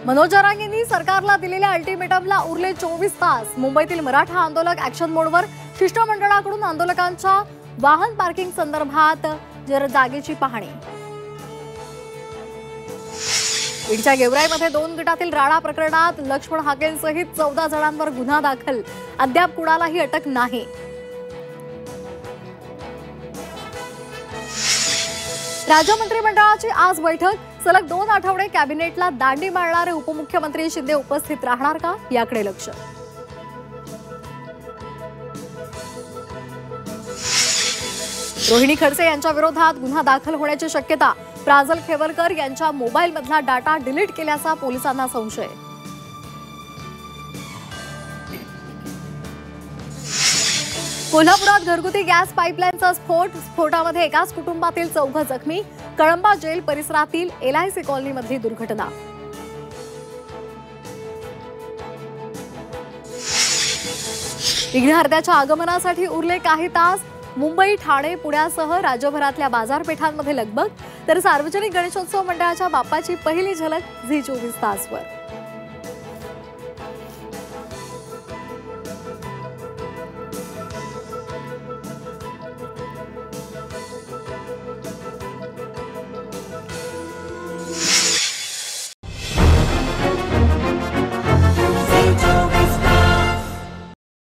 मनोज जरांगेंनी सरकारला दिलेल्या अल्टिमेटमला उरले 24 तास। मुंबईतील मराठा आंदोलक ॲक्शन मोडवर। शिष्टमंडळाकडून आंदोलकांच्या वाहन पार्किंग संदर्भात जागेची पाहणी। बीडच्या गेवराईमध्ये 2 गटातील राडा प्रकरणात लक्ष्मण हाकेंसहित 14 जणांवर गुन्हा दाखल। अद्याप कुणालाही अटक नाही। राज्य मंत्रिमंडळाची आज बैठक। सलग 2 आठवडे कॅबिनेटला दांडी मारणारे उपमुख्यमंत्री शिंदे उपस्थित राहणार का, याकडे लक्ष। रोहिणी खडसे यांच्या विरोधात गुन्हा दाखल होण्याची शक्यता। प्राजल खेवरकर यांच्या मोबाईलमधला डाटा डिलीट केल्याचा पोलिसांना संशय। कोल्हापुरात घरगुती गॅस पाईपलाईनचा स्फोटामध्ये एकाच कुटुंबातील 4 जखमी। कळंबा जेल परिसरातील LIC कॉलनीमधली दुर्घटना। विघ्नहर्त्याच्या आगमनासाठी उरले काही तास। मुंबई, ठाणे, पुण्यासह राज्यभरातल्या बाजारपेठांमध्ये लगबग। तर सार्वजनिक गणेशोत्सव मंडळाच्या बाप्पाची पहिली झलक झी 24 तासवर।